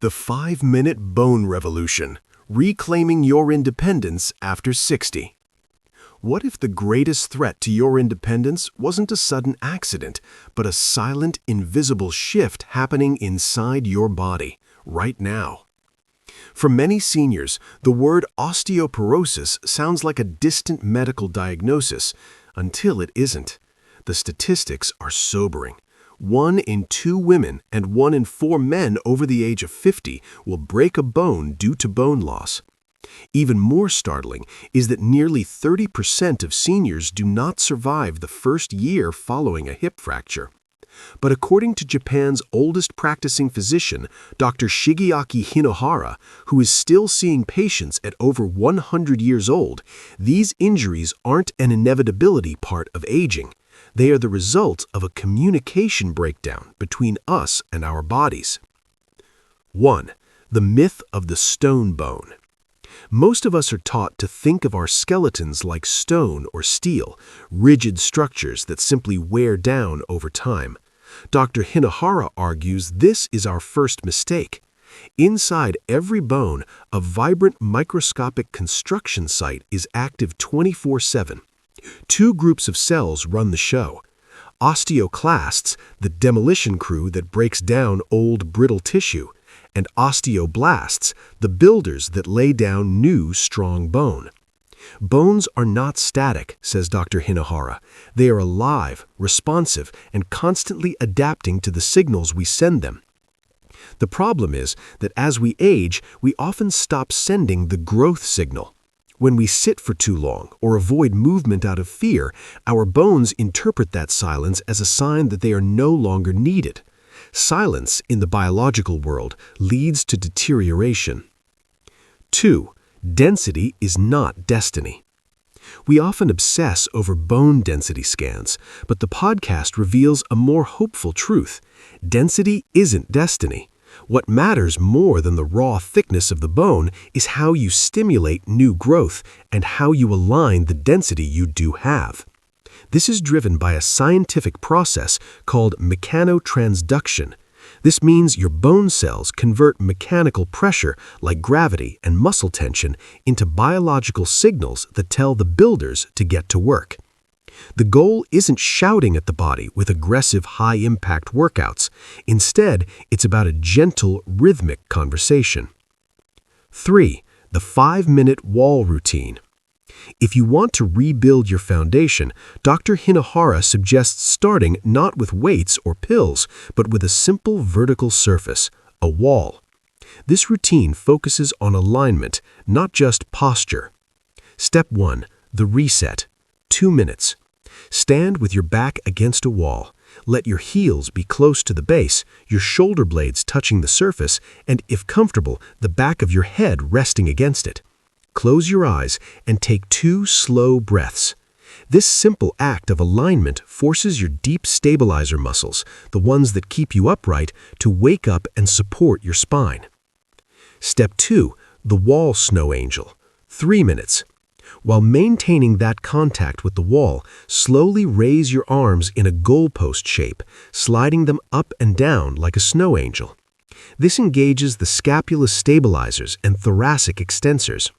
The 5-Minute Bone Revolution, Reclaiming Your Independence After 60. What if the greatest threat to your independence wasn't a sudden accident, but a silent, invisible shift happening inside your body, right now? For many seniors, the word osteoporosis sounds like a distant medical diagnosis, until it isn't. The statistics are sobering. 1 in 2 women and 1 in 4 men over the age of 50 will break a bone due to bone loss. Even more startling is that nearly 30% of seniors do not survive the first year following a hip fracture. But according to Japan's oldest practicing physician, Dr. Shigyaki Hinohara, who is still seeing patients at over 100 years old, these injuries aren't an inevitability part of aging. They are the result of a communication breakdown between us and our bodies. 1. The myth of the stone bone. Most of us are taught to think of our skeletons like stone or steel, rigid structures that simply wear down over time. Dr. Hinohara argues this is our first mistake. Inside every bone, a vibrant microscopic construction site is active 24/7. 2 groups of cells run the show. Osteoclasts, the demolition crew that breaks down old, brittle tissue, and osteoblasts, the builders that lay down new, strong bone. Bones are not static, says Dr. Hinohara. They are alive, responsive, and constantly adapting to the signals we send them. The problem is that as we age, we often stop sending the growth signal. When we sit for too long or avoid movement out of fear, our bones interpret that silence as a sign that they are no longer needed. Silence in the biological world leads to deterioration. 2. Density is not destiny. We often obsess over bone density scans, but the podcast reveals a more hopeful truth. Density isn't destiny. What matters more than the raw thickness of the bone is how you stimulate new growth and how you align the density you do have. This is driven by a scientific process called mechanotransduction. This means your bone cells convert mechanical pressure like gravity and muscle tension into biological signals that tell the builders to get to work. The goal isn't shouting at the body with aggressive, high-impact workouts. Instead, it's about a gentle, rhythmic conversation. 3. The 5-minute wall routine. If you want to rebuild your foundation, Dr. Hinohara suggests starting not with weights or pills, but with a simple vertical surface, a wall. This routine focuses on alignment, not just posture. Step 1. The reset. 2 minutes. Stand with your back against a wall. Let your heels be close to the base, your shoulder blades touching the surface, and if comfortable, the back of your head resting against it. Close your eyes and take 2 slow breaths. This simple act of alignment forces your deep stabilizer muscles, the ones that keep you upright, to wake up and support your spine. Step 2. The wall snow angel. 3 minutes. While maintaining that contact with the wall, slowly raise your arms in a goalpost shape, sliding them up and down like a snow angel. This engages the scapula stabilizers and thoracic extensors.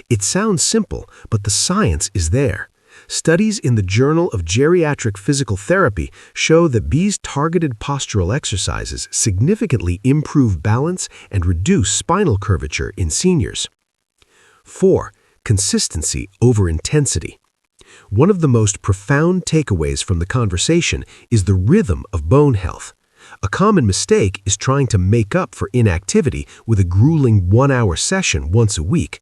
It sounds simple, but the science is there. Studies in the Journal of Geriatric Physical Therapy show that these targeted postural exercises significantly improve balance and reduce spinal curvature in seniors. 4. Consistency over intensity. One of the most profound takeaways from the conversation is the rhythm of bone health. A common mistake is trying to make up for inactivity with a grueling 1-hour session once a week.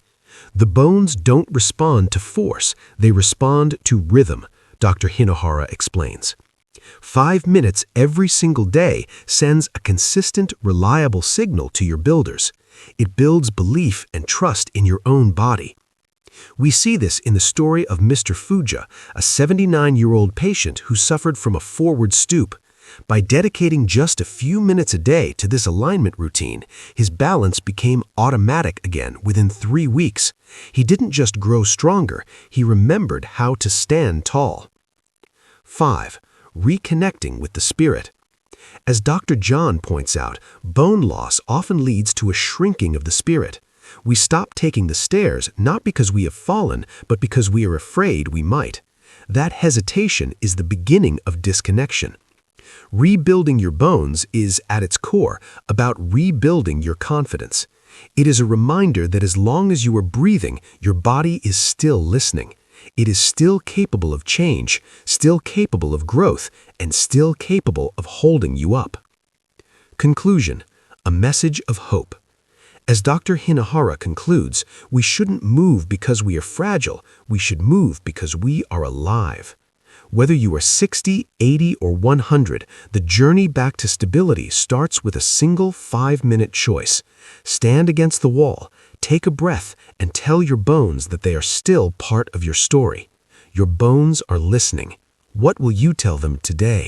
The bones don't respond to force, they respond to rhythm, Dr. Hinohara explains. 5 minutes every single day sends a consistent, reliable signal to your builders. It builds belief and trust in your own body. We see this in the story of Mr. Fuja, a 79-year-old patient who suffered from a forward stoop. By dedicating just a few minutes a day to this alignment routine, his balance became automatic again within 3 weeks. He didn't just grow stronger, he remembered how to stand tall. 5. Reconnecting with the spirit. As Dr. John points out, bone loss often leads to a shrinking of the spirit. We stop taking the stairs not because we have fallen, but because we are afraid we might. That hesitation is the beginning of disconnection. Rebuilding your bones is, at its core, about rebuilding your confidence. It is a reminder that as long as you are breathing, your body is still listening. It is still capable of change, still capable of growth, and still capable of holding you up. Conclusion: a message of hope. As Dr. Hinohara concludes, we shouldn't move because we are fragile, we should move because we are alive. Whether you are 60, 80, or 100, the journey back to stability starts with a single 5-minute choice. Stand against the wall, take a breath, and tell your bones that they are still part of your story. Your bones are listening. What will you tell them today?